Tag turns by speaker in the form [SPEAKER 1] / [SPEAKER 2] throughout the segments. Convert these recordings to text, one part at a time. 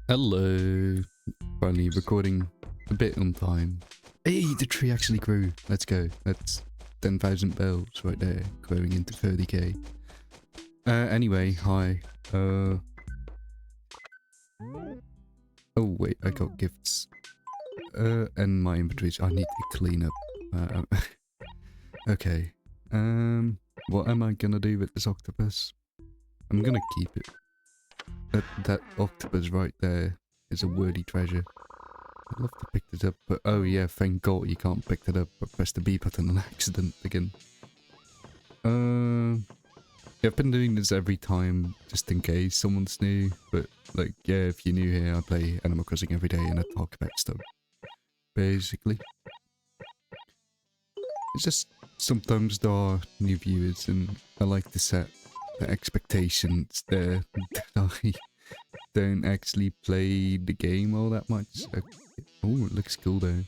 [SPEAKER 1] Hello. Finally recording a bit on time. Hey, the tree actually grew. Let's go. That's 10,000 bells right there, growing into 30k. Anyway, hi. Oh wait, I got gifts. And my inventory. I need to clean up. Okay. What am I gonna do with this octopus? I'm gonna keep it. That octopus right there is a worthy treasure. I'd love to pick this up, but oh yeah, thank God you can't pick that up. I pressed the B button on accident again. Yeah, I've been doing this every time, just in case someone's new. But like, yeah, if you're new here, I play Animal Crossing every day and I talk about stuff. Basically, it's just sometimes there are new viewers, and I like to set the expectations there that I don't actually play the game all that much. Oh, it looks cool though.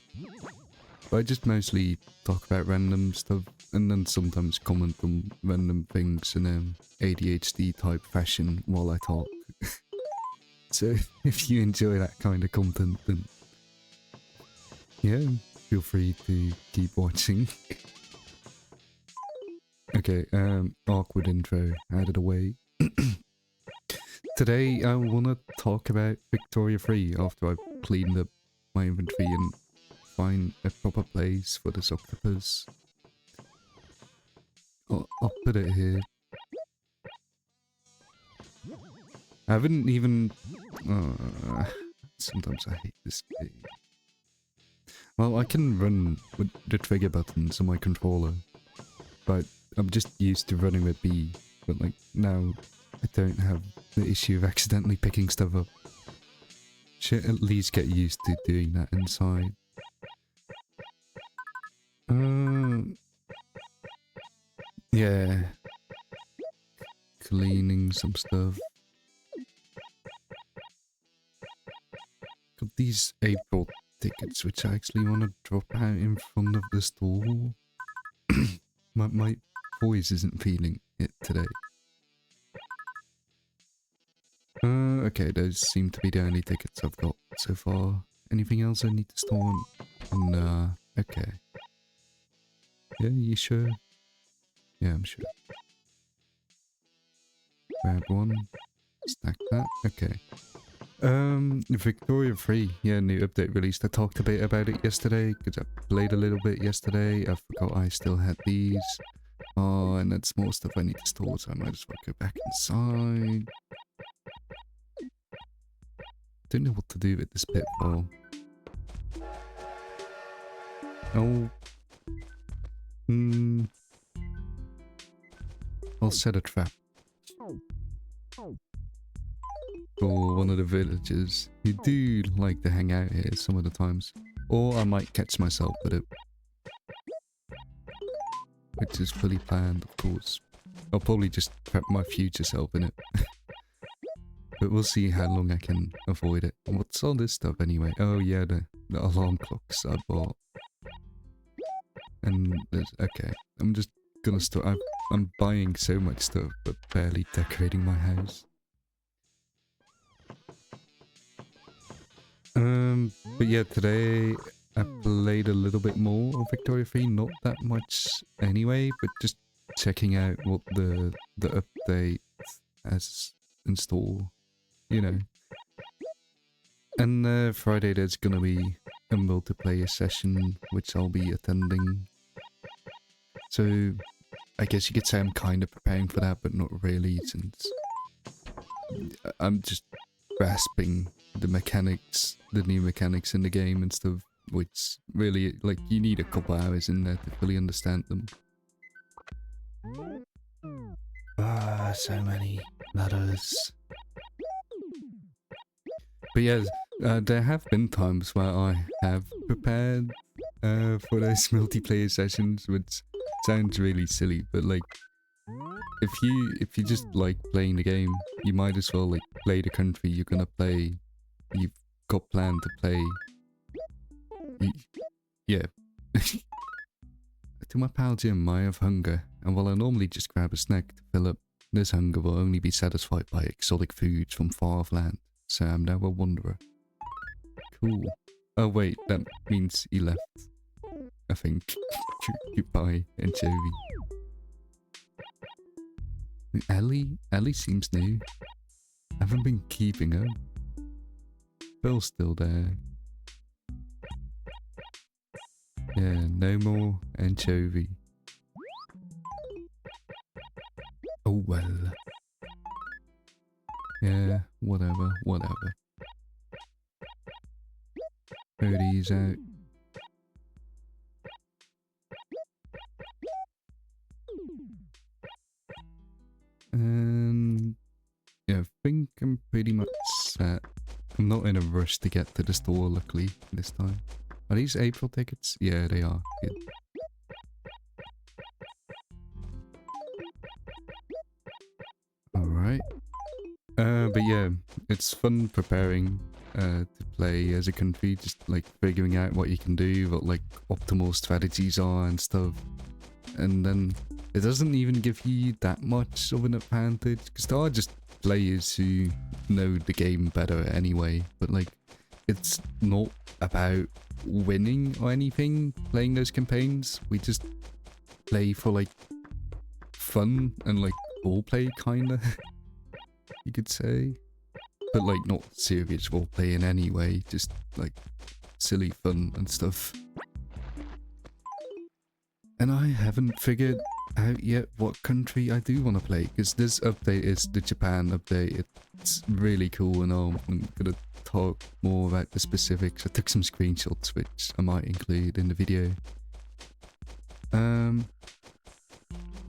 [SPEAKER 1] But I just mostly talk about random stuff and then sometimes comment on random things in ADHD type fashion while I talk. So if you enjoy that kind of content, then yeah, feel free to keep watching. Okay, awkward intro out of the way. Today I want to talk about Victoria 3 after I've cleaned up my inventory and find a proper place for this octopus. I'll put it here. I haven't even... sometimes I hate this game. Well, I can run with the trigger buttons on my controller, but I'm just used to running with B. But like, now I don't have the issue of accidentally picking stuff up. Should at least get used to doing that inside. Yeah. Cleaning some stuff. Got these April tickets, which I actually want to drop out in front of the store. my voice isn't feeling it today. Okay, those seem to be the only tickets I've got so far. Anything else I need to store? Nah, okay. Yeah, you sure? Yeah, I'm sure. Grab one. Stack that. Okay. Victoria 3. Yeah, new update released. I talked a bit about it yesterday, because I played a little bit yesterday. I forgot I still had these. Oh, and that's more stuff I need to store, so I might as well go back inside. Don't know what to do with this pitfall. Oh. I'll set a trap. For one of the villagers who do like to hang out here some of the times. Or I might catch myself with it. Which is fully planned, of course. I'll probably just prep my future self in it. But we'll see how long I can avoid it. What's all this stuff anyway? Oh yeah, the alarm clocks I bought. And there's... okay, I'm just gonna start... I'm buying so much stuff, but barely decorating my house. But yeah, today I played a little bit more of Victoria 3, not that much anyway, but just checking out what the update has in store, you know. And Friday there's gonna be a multiplayer session, which I'll be attending. So I guess you could say I'm kind of preparing for that, but not really, since I'm just grasping the mechanics, the new mechanics in the game and stuff, which really, like, you need a couple hours in there to fully understand them. Ah, so many ladders. But yeah, there have been times where I have prepared for those multiplayer sessions, which sounds really silly, but like, if you just like playing the game, you might as well like play the country you're gonna play. You've got planned to play. Yeah. To my pal Jim, I have hunger, and while I normally just grab a snack to fill up, this hunger will only be satisfied by exotic foods from far off land. so I'm now a wanderer. Cool. Oh wait, that means he left. I think. Goodbye, anchovy. Ellie seems new. I haven't been keeping her. Bill's still there. Yeah, no more anchovy. Oh well. Yeah, whatever. Birdie's out. And yeah, I think I'm pretty much set. I'm not in a rush to get to the store, luckily, this time. Are these April tickets? Yeah, they are. Good. Alright. But yeah, it's fun preparing to play as a country, just like figuring out what you can do, what like optimal strategies are and stuff. And then it doesn't even give you that much of an advantage, because there are just players who know the game better anyway, but like it's not about winning or anything playing those campaigns. We just play for like fun and like roleplay kinda, you could say, but like not serious roleplay in any way, just like silly fun and stuff. And I haven't figured out yet what country I do want to play, because this update is the Japan update. It's really cool, and I'm gonna talk more about the specifics. I took some screenshots which I might include in the video.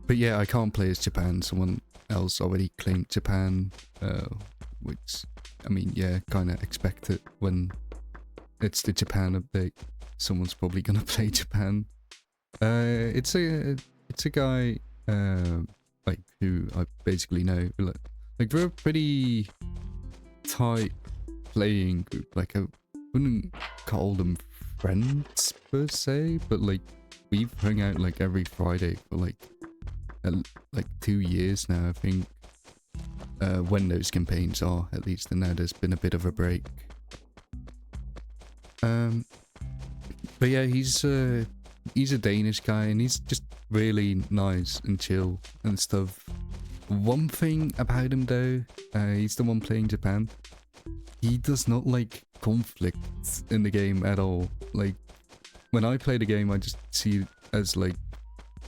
[SPEAKER 1] But yeah, I can't play as Japan. Someone else already claimed Japan, which, I mean, yeah, kind of expect it when it's the Japan update. Someone's probably gonna play Japan. It's a guy like who I basically know. Like we're a pretty tight playing group. Like I wouldn't call them friends per se, but like we've hung out like every Friday for like 2 years now, I think. When those campaigns are, at least, and now there's been a bit of a break. But yeah, he's a Danish guy, and he's just really nice and chill and stuff. One thing about him though, he's the one playing Japan. He does not like conflict in the game at all. Like, when I play the game, I just see it as like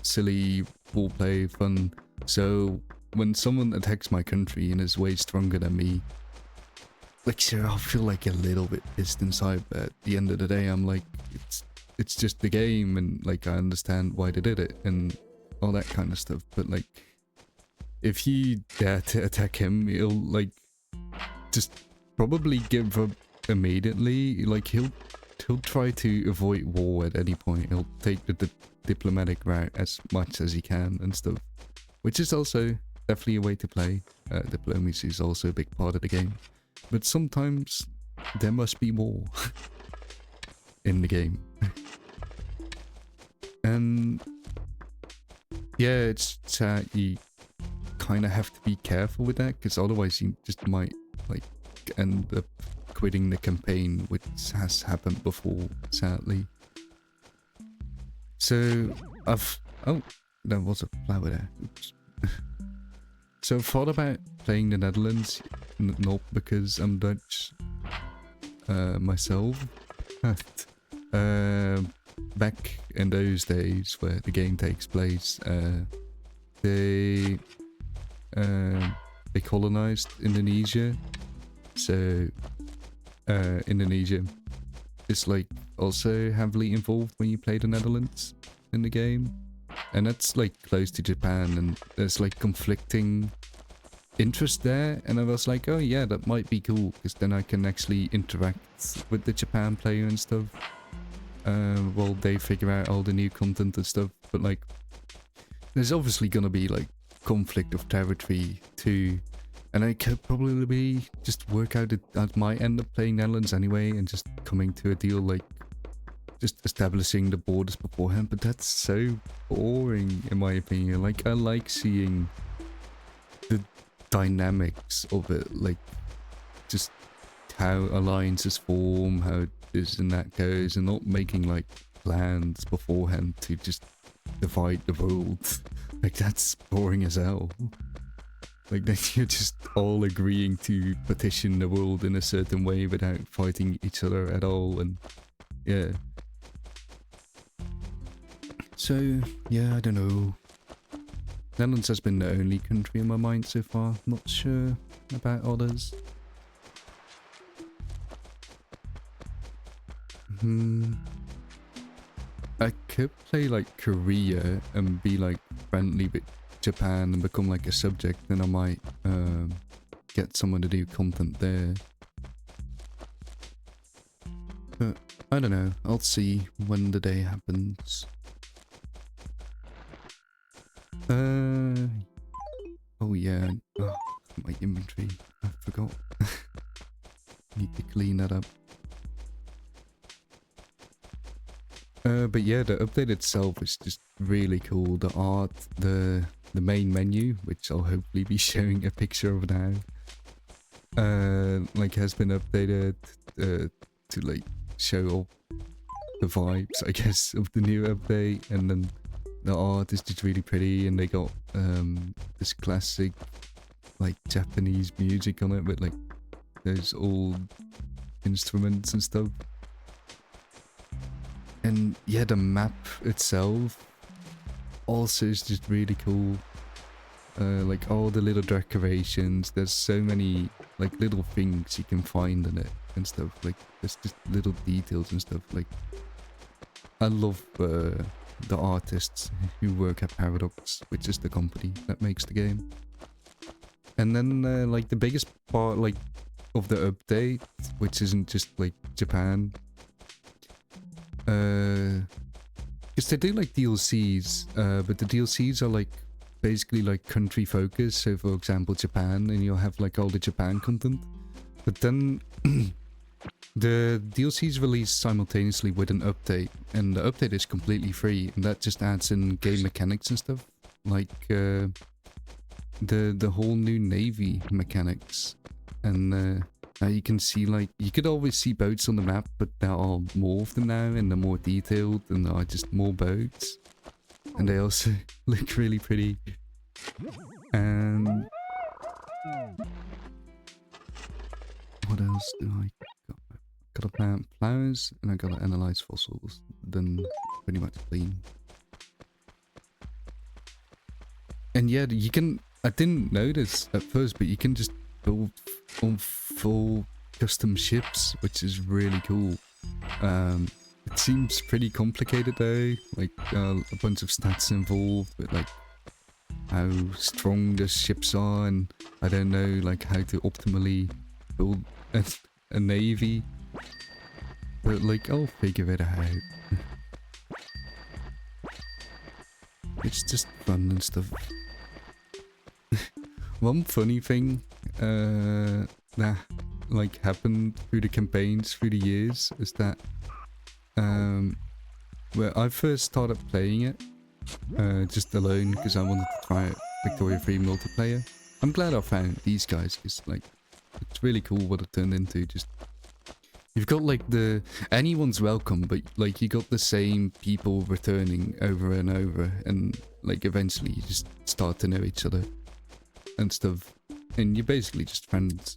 [SPEAKER 1] silly roleplay fun. So when someone attacks my country and is way stronger than me, like, sure, I'll feel like a little bit pissed inside, but at the end of the day, I'm like, it's just the game, and like I understand why they did it and all that kind of stuff. But like, if you dare to attack him, he'll like just probably give up immediately. Like he'll try to avoid war at any point. He'll take the diplomatic route as much as he can and stuff, which is also definitely a way to play. Diplomacy is also a big part of the game, but sometimes there must be war in the game. And yeah, it's you kind of have to be careful with that, because otherwise you just might like end up quitting the campaign, which has happened before, sadly. So oh, there was a flower there. Oops. So I've thought about playing the Netherlands, not because I'm Dutch myself, but back in those days where the game takes place, they colonized Indonesia. So Indonesia is like also heavily involved when you play the Netherlands in the game, and that's like close to Japan, and there's like conflicting interest there. And I was like, oh yeah, that might be cool, because then I can actually interact with the Japan player and stuff while they figure out all the new content and stuff. But like, there's obviously gonna be like conflict of territory too, and I could probably just work out I might end up playing Netherlands anyway and just coming to a deal, like just establishing the borders beforehand. But that's so boring in my opinion. Like, I like seeing the dynamics of it, like just how alliances form, how this and that goes, and not making like plans beforehand to just divide the world. Like that's boring as hell. Like then you're just all agreeing to partition the world in a certain way without fighting each other at all, and yeah. So yeah, I don't know. Netherlands has been the only country in my mind so far. Not sure about others. I could play like Korea and be like friendly with Japan and become like a subject, then I might get someone to do content there. But I don't know, I'll see when the day happens. Oh yeah, oh, my inventory, I forgot. Need to clean that up. But yeah, the update itself is just really cool. The art, the main menu, which I'll hopefully be showing a picture of now, like has been updated to like show off the vibes, I guess, of the new update. And then the art is just really pretty, and they got this classic like Japanese music on it with like those old instruments and stuff. And yeah, the map itself also is just really cool. Like all the little decorations, there's so many like little things you can find in it and stuff. Like there's just little details and stuff. Like I love the artists who work at Paradox, which is the company that makes the game. And then like the biggest part like of the update, which isn't just like Japan, because they do like DLCs, but the DLCs are like basically like country focused. So for example, Japan, and you'll have like all the Japan content. But then the DLCs released simultaneously with an update, and the update is completely free, and that just adds in game mechanics and stuff, like the whole new navy mechanics. And now you can see, like, you could always see boats on the map, but there are more of them now, and they're more detailed, and there are just more boats. And they also look really pretty. And what else do I got? Gotta plant flowers, and I gotta analyze fossils. Then pretty much clean. And yeah, you can, I didn't notice at first, but you can just build full custom ships, which is really cool. It seems pretty complicated though, like a bunch of stats involved with like how strong the ships are, and I don't know like how to optimally build a navy, but like I'll figure it out. It's just fun and stuff. One funny thing that like happened through the campaigns through the years is that where I first started playing it just alone because I wanted to try it Victoria 3 multiplayer. I'm glad I found these guys because like it's really cool what it turned into. Just you've got like anyone's welcome, but like you got the same people returning over and over, and like eventually you just start to know each other and stuff, and you're basically just friends.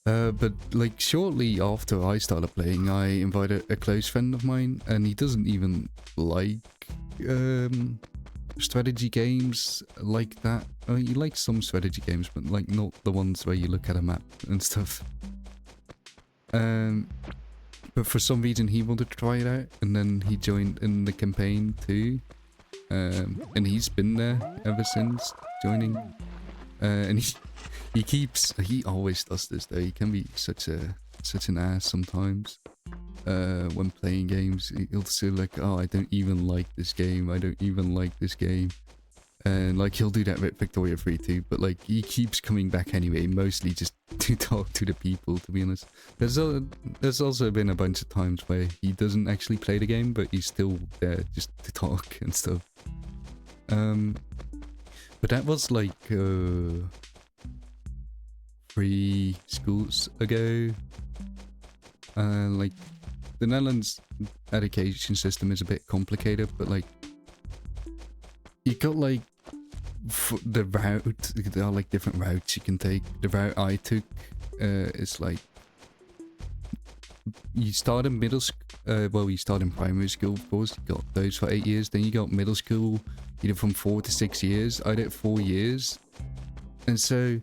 [SPEAKER 1] But like shortly after I started playing, I invited a close friend of mine, and he doesn't even like strategy games like that. He likes some strategy games, but like not the ones where you look at a map and stuff. But for some reason he wanted to try it out, and then he joined in the campaign too. And he's been there ever since joining. And he always does this though. He can be such an ass sometimes. When playing games, he'll say like, "Oh, I don't even like this game. I don't even like this game." And like he'll do that with Victoria 3 too, but like he keeps coming back anyway, mostly just to talk to the people, to be honest. There's also been a bunch of times where he doesn't actually play the game, but he's still there just to talk and stuff. But that was like 3 schools ago. Like the Netherlands education system is a bit complicated, but like you got like the route, there are like different routes you can take. The route I took is like you start in middle school, well, you start in primary school, of course, you got those for 8 years, then you got middle school, either from 4 to 6 years. I did 4 years, and so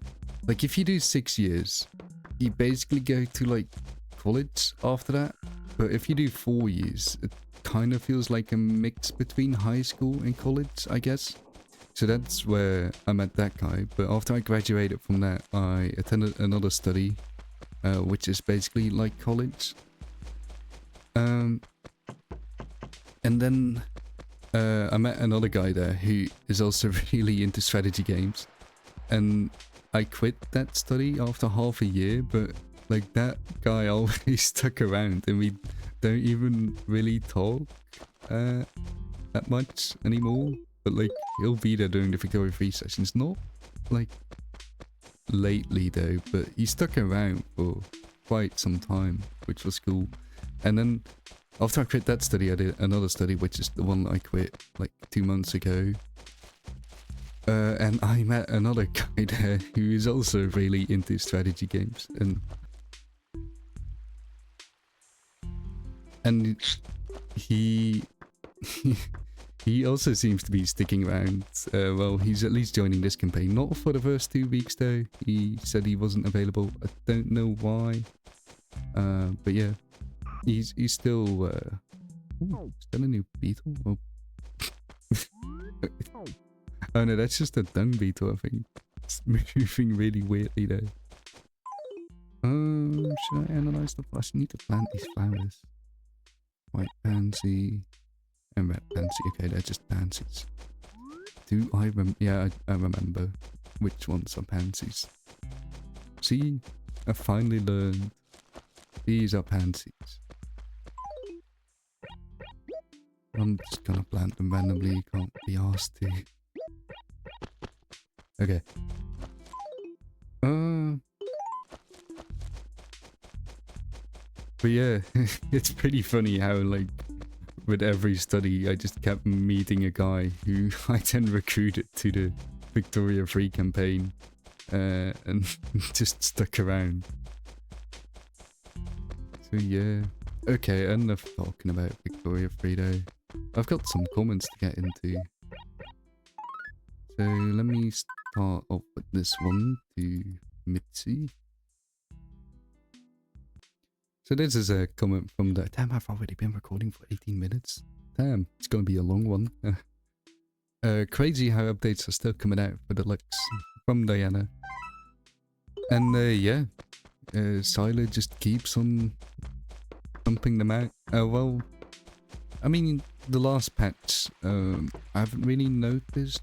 [SPEAKER 1] like if you do 6 years, you basically go to like college after that. But if you do 4 years, it kind of feels like a mix between high school and college, I guess. So that's where I met that guy. But after I graduated from that, I attended another study, which is basically like college. And then I met another guy there who is also really into strategy games. And I quit that study after half a year, but like that guy always stuck around, and we don't even really talk that much anymore. But like he'll be there during the Victoria 3 sessions, not like lately though, but he stuck around for quite some time, which was cool. And then after I quit that study, I did another study, which is the one that I quit like 2 months ago. And I met another guy there who is also really into strategy games, and he he also seems to be sticking around. Well, he's at least joining this campaign. Not for the first 2 weeks though. He said he wasn't available. I don't know why. But yeah, he's still still a new beetle. Oh. Oh no, that's just a dung beetle, I think. It's moving really weirdly though. Should I analyze the flash? I need to plant these flowers. White pansy and red pansy. Okay, they're just pansies. Do I yeah, I remember which ones are pansies. See, I finally learned these are pansies. I'm just gonna plant them randomly, you can't be asked to. Okay. But yeah, it's pretty funny how like with every study I just kept meeting a guy who I then recruited to the Victoria 3 campaign and just stuck around. So yeah. Okay, enough talking about Victoria 3 though. I've got some comments to get into. So let me start off with this one to Mitzi. So this is a comment from the... Damn, I've already been recording for 18 minutes. Damn, it's going to be a long one. Crazy how updates are still coming out for Deluxe from Diana. And yeah, Sylar just keeps on pumping them out. Well, I mean, the last patch, I haven't really noticed.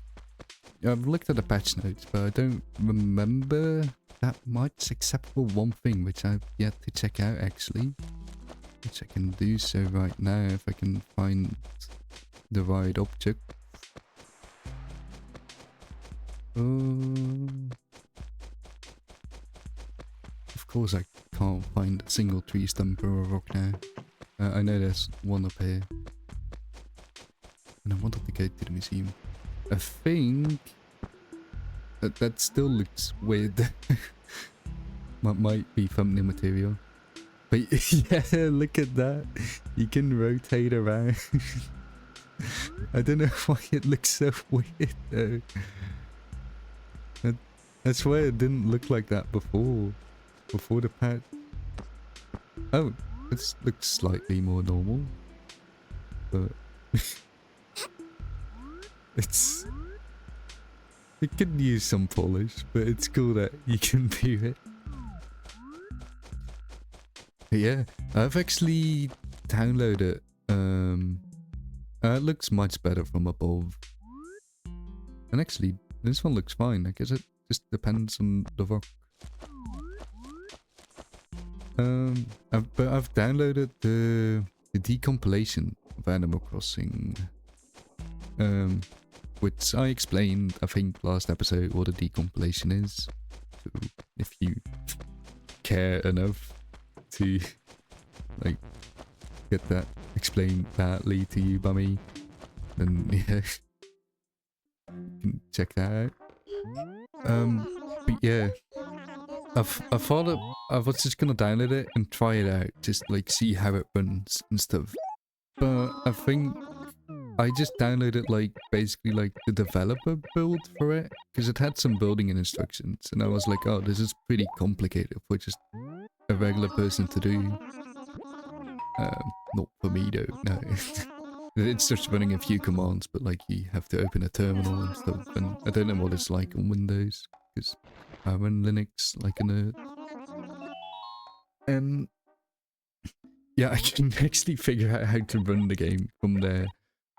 [SPEAKER 1] I've looked at the patch notes, but I don't remember that much, except for one thing, which I've yet to check out actually. Which I can do so right now, if I can find the right object. Of course I can't find a single tree stump or a rock now. I know there's one up here. And I wanted to go to the museum. I think that still looks weird. Might be thumbnail material. But yeah, look at that. You can rotate around. I don't know why it looks so weird though. I swear it didn't look like that before the patch. Oh, it looks slightly more normal. But it could use some polish, but it's cool that you can do it. But yeah, I've actually downloaded it looks much better from above. And actually, this one looks fine. I guess it just depends on the rock. But I've downloaded the decompilation of Animal Crossing. Which I explained, I think, last episode what a decompilation is. So if you care enough to like get that explained badly to you by me, then yeah, you can check that out. But yeah, I thought I was just gonna download it and try it out, just like see how it runs and stuff. But I think I just downloaded like basically like the developer build for it, because it had some building instructions, and I was like, oh, this is pretty complicated for just a regular person to do. Not for me though, no. It's just running a few commands, but like you have to open a terminal and stuff, and I don't know what it's like on Windows, because I run Linux like a nerd. And yeah, I can actually figure out how to run the game from there,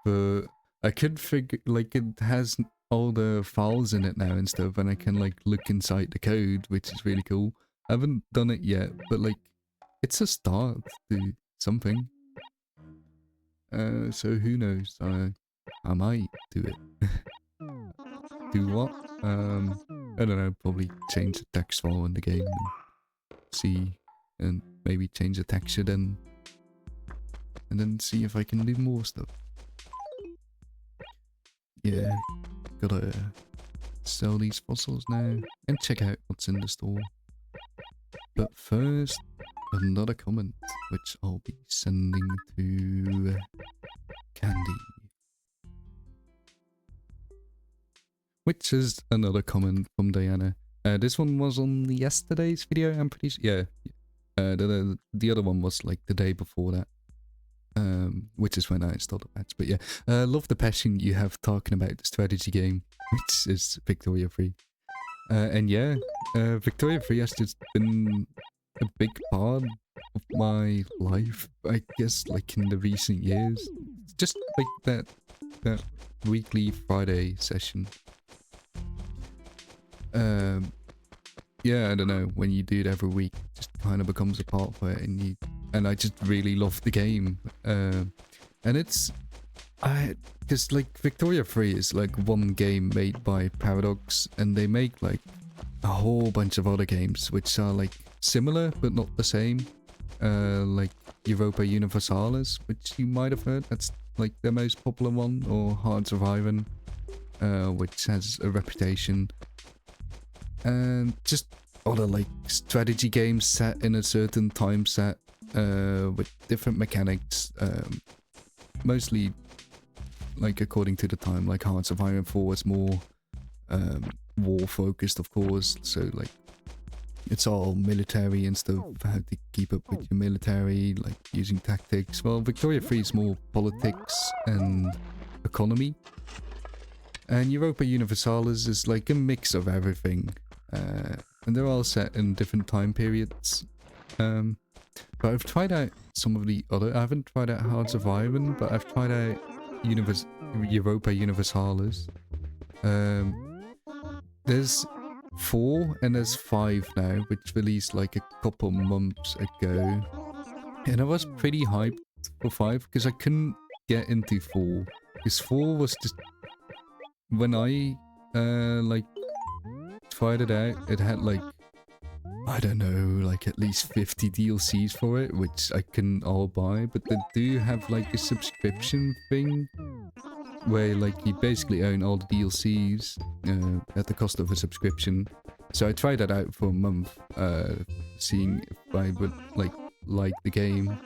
[SPEAKER 1] but I could figure, like, it has all the files in it now and stuff, and I can like look inside the code, which is really cool. I haven't done it yet, but like, it's a start to something. So who knows? I might do it. Do what? I don't know. Probably change the text file in the game and see, and maybe change the texture then, and then see if I can do more stuff. Yeah, gotta sell these fossils now and check out what's in the store. But first, another comment, which I'll be sending to Candy. Which is another comment from Diana. This one was on yesterday's video, I'm pretty sure. Yeah. The other one was like the day before that. Which is when I installed the patch. But yeah, love the passion you have talking about the strategy game, which is Victoria 3. And yeah, Victoria 3 has just been a big part of my life, I guess, like in the recent years. Just like that weekly Friday session. Yeah, I don't know, when you do it every week, it just kind of becomes a part of it, and I just really love the game. And it's, because like Victoria 3 is like one game made by Paradox, and they make like a whole bunch of other games which are like similar but not the same. Like Europa Universalis, which you might have heard, that's like their most popular one, or Hearts of Iron, which has a reputation. And just other like strategy games set in a certain time set, with different mechanics, mostly like according to the time. Like Hearts of Iron 4 was more war focused, of course, so like it's all military and stuff, how to keep up with your military, like using tactics. Well, Victoria 3 is more politics and economy, and Europa Universalis is like a mix of everything. And they're all set in different time periods. But I've tried out some of the other... I haven't tried out Hearts of Iron, but I've tried out Europa Universalis. There's 4 and there's 5 now, which released like a couple months ago. And I was pretty hyped for 5 because I couldn't get into 4. Because 4 was just... When I like tried it out, it had like, I don't know, like at least 50 DLCs for it, which I couldn't all buy, but they do have like a subscription thing where like you basically own all the DLCs at the cost of a subscription. So I tried that out for a month, seeing if I would like the game.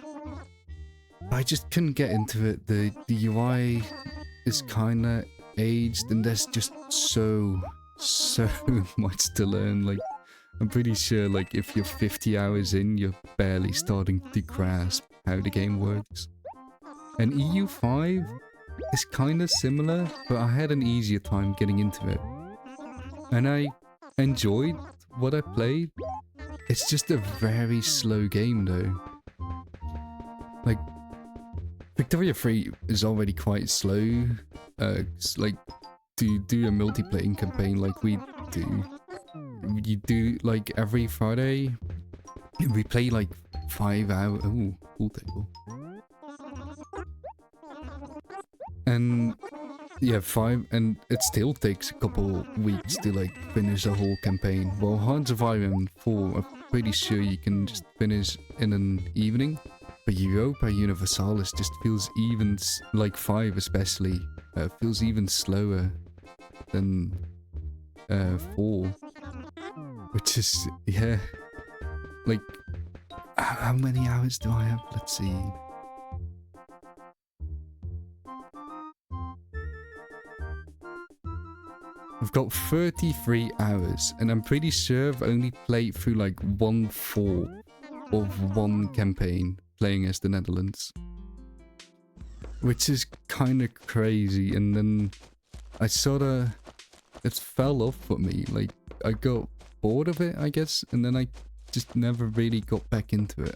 [SPEAKER 1] I just couldn't get into it. The UI is kinda aged, and there's just so much to learn. Like, I'm pretty sure like if you're 50 hours in, you're barely starting to grasp how the game works. And EU5 is kind of similar, but I had an easier time getting into it. And I enjoyed what I played. It's just a very slow game though. Like, Victoria 3 is already quite slow. Like, to do a multiplayer campaign like we do, you do like every Friday, we play like 5 hours. Ooh, pool table. And yeah, 5, and it still takes a couple weeks to like finish the whole campaign. Well, Hearts of Iron 4 pretty sure you can just finish in an evening. But Europa Universalis just feels even, like 5 especially, feels even slower than 4. Which is, yeah, like, how many hours do I have? Let's see. I've got 33 hours, and I'm pretty sure I've only played through like 1/4 of one campaign playing as the Netherlands. Which is kind of crazy, and then I sorta... it fell off for me, like, I got bored of it, I guess, and then I just never really got back into it.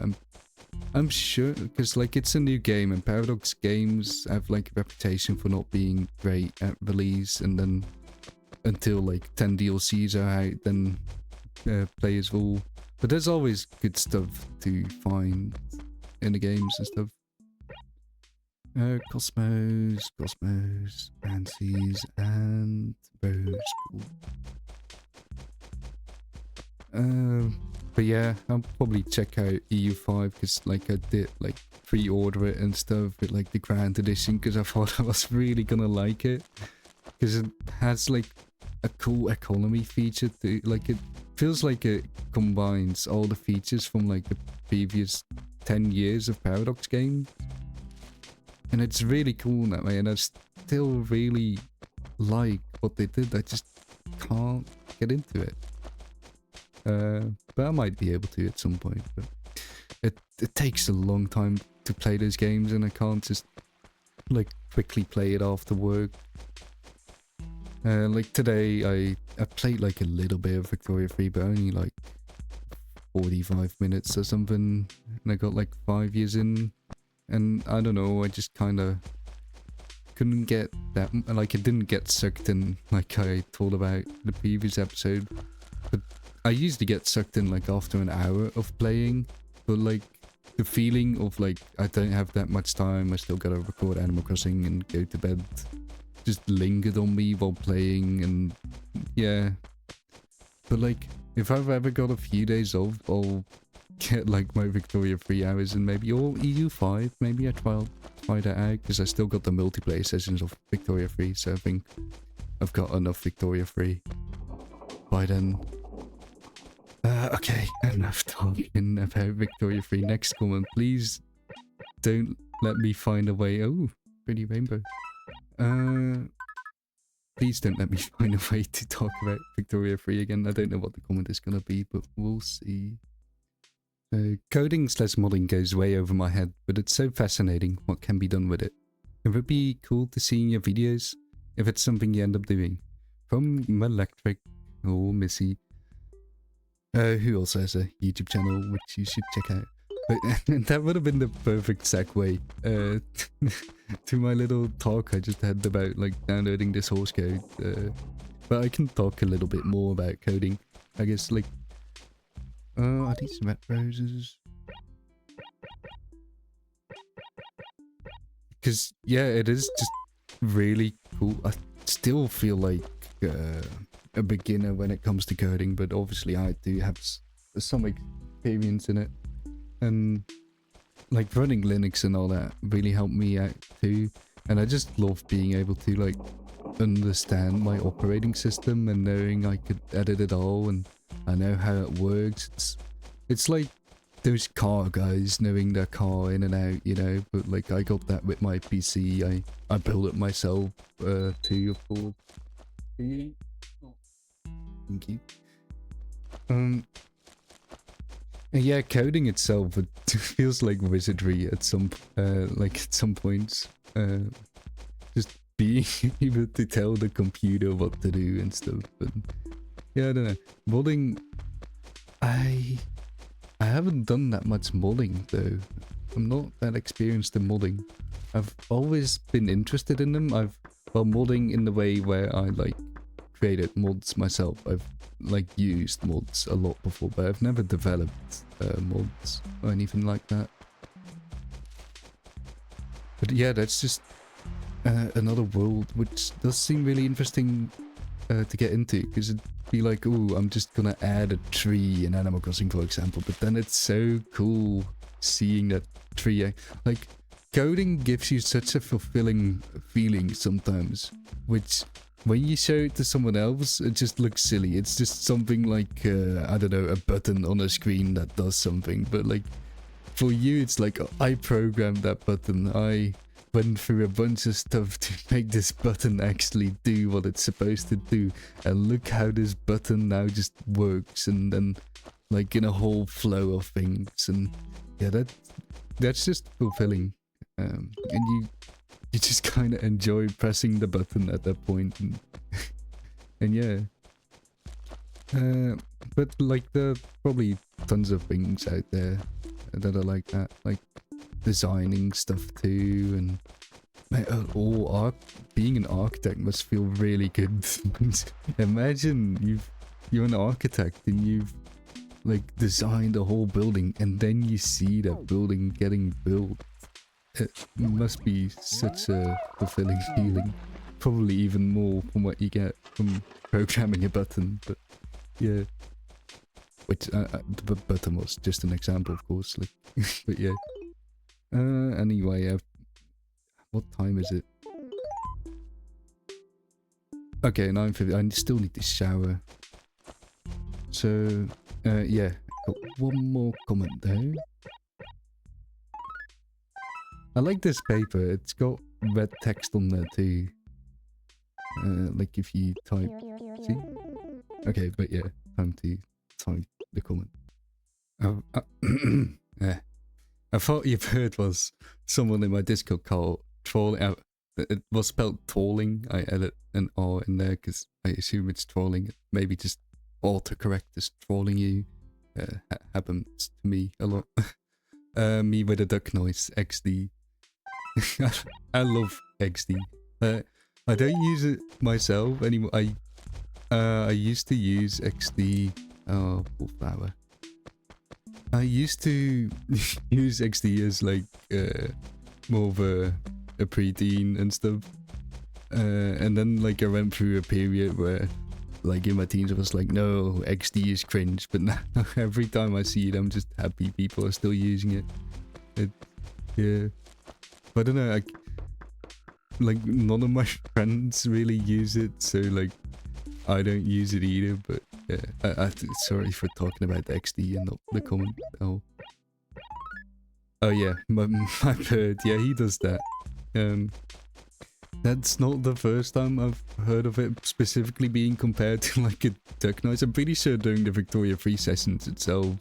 [SPEAKER 1] I'm sure, because like it's a new game, and Paradox games have like a reputation for not being great at release, and then until like 10 DLCs are out, then players will... But there's always good stuff to find in the games and stuff. Cosmos, Fancies, and Rose Gold. But yeah, I'll probably check out EU5 because like I did like pre-order it and stuff with like the Grand Edition because I thought I was really gonna like it. Because it has like a cool economy feature too. Like it feels like it combines all the features from like the previous 10 years of Paradox games. And it's really cool in that way, and I still really like what they did. I just can't get into it. But I might be able to at some point. But it takes a long time to play those games, and I can't just like quickly play it after work. Like today, I played like a little bit of Victoria 3, but only like 45 minutes or something, and I got like 5 years in. And I don't know, I just kind of couldn't get that, like it didn't get sucked in like I told about the previous episode. But I usually get sucked in like after an hour of playing, but like the feeling of like I don't have that much time, I still gotta record Animal Crossing and go to bed, just lingered on me while playing. And yeah. But like, if I've ever got a few days off, I'll get like my Victoria 3 hours, and maybe all EU5, maybe I try that out, because I still got the multiplayer sessions of Victoria 3, so I think I've got enough Victoria 3 by then. Okay, enough talking about Victoria 3. Next comment, please don't let me find a way... Oh, pretty rainbow. Please don't let me find a way to talk about Victoria 3 again. I don't know what the comment is gonna be, but we'll see. Coding/modding goes way over my head, but it's so fascinating what can be done with it. It would be cool to see in your videos, if it's something you end up doing. From Melectric or Missy, who also has a YouTube channel, which you should check out. But that would have been the perfect segue to my little talk I just had about like downloading this source code. But I can talk a little bit more about coding, I guess. Like, are these red roses? Because yeah, it is just really cool. I still feel like a beginner when it comes to coding, but obviously I do have some experience in it. And like running Linux and all that really helped me out too. And I just love being able to like understand my operating system and knowing I could edit it all and I know how it works. It's like those car guys knowing their car in and out, you know, but like I got that with my PC. I built it myself too, of course. Thank you. Yeah, coding itself, it feels like wizardry at some points. Just being able to tell the computer what to do and stuff. But yeah, I don't know. Modding, I haven't done that much modding though. I'm not that experienced in modding. I've always been interested in them. Modding in the way where I like created mods myself. I've like used mods a lot before, but I've never developed mods or anything like that. But yeah, that's just another world which does seem really interesting to get into, because be like, oh, I'm just gonna add a tree in Animal Crossing, for example. But then it's so cool seeing that tree. Like, coding gives you such a fulfilling feeling sometimes, which when you show it to someone else, it just looks silly. It's just something like, I don't know, a button on a screen that does something. But like, for you, it's like, I programmed that button. I went through a bunch of stuff to make this button actually do what it's supposed to do. And look how this button now just works, and then like in a whole flow of things. And yeah, that's just fulfilling. And you just kind of enjoy pressing the button at that point. And yeah. But like, there are probably tons of things out there that are like that, like designing stuff too. And being an architect must feel really good. Imagine you're an architect and you've like designed a whole building, and then you see that building getting built. It must be such a fulfilling feeling. Probably even more from what you get from programming a button, but yeah. Which, the button was just an example, of course, like, but yeah. Anyway, what time is it? Okay, 9:50, I still need to shower. So, yeah, got one more comment though. I like this paper, it's got red text on there too. Like if you type, see? Okay, but yeah, time to type the comment. Yeah. I thought you've heard was someone in my Discord called trolling. It was spelled trolling. I added an R in there because I assume it's trolling. Maybe just autocorrect is trolling you. Happens to me a lot. Me with a duck noise, XD. I love XD. I don't use it myself anymore. I used to use XD. Oh, poor flower. I used to use XD as like more of a preteen and stuff. And then like I went through a period where like in my teens I was like, no, XD is cringe. But now every time I see it, I'm just happy people are still using it. Yeah. But I don't know, like none of my friends really use it, so like I don't use it either. But yeah, sorry for talking about the XD and not the comment. Oh yeah, my bird, yeah, he does that. That's not the first time I've heard of it specifically being compared to like a duck noise. I'm pretty sure during the Victoria 3 sessions itself,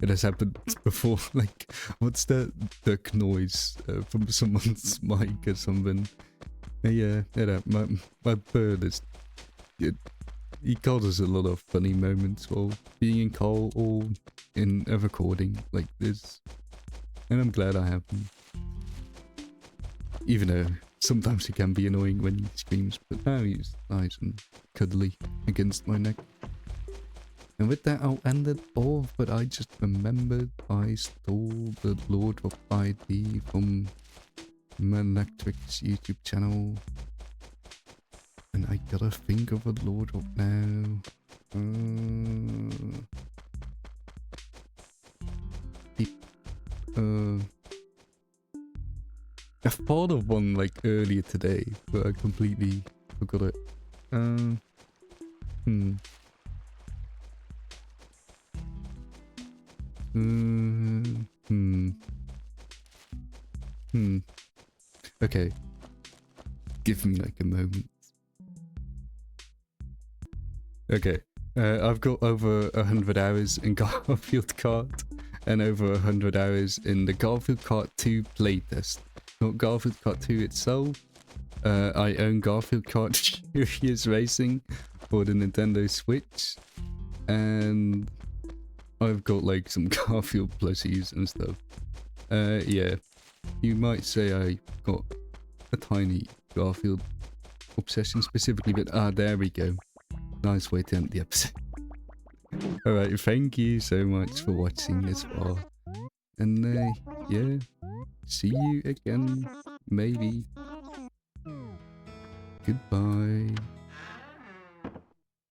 [SPEAKER 1] it has happened before. Like, what's that duck noise from someone's mic or something? Yeah, my bird is... He causes a lot of funny moments while being in call or in a recording like this. And I'm glad I have them. Even though sometimes he can be annoying when he screams, but now he's nice and cuddly against my neck. And with that I'll end it off, but I just remembered I stole the Lord of ID from Electric's YouTube channel. And I gotta think of a Lord of now. I thought of one like earlier today, but I completely forgot it. Okay. Give me like a moment. Okay. I've got over 100 hours in Garfield Kart and over 100 hours in the Garfield Kart 2 playtest. Not Garfield Kart 2 itself. I own Garfield Kart Furious Racing for the Nintendo Switch. And I've got like some Garfield plushies and stuff. Yeah. You might say I got a tiny Garfield obsession specifically, but there we go. Nice way to end the episode. Alright, thank you so much for watching this far. And yeah, see you again, maybe. Goodbye.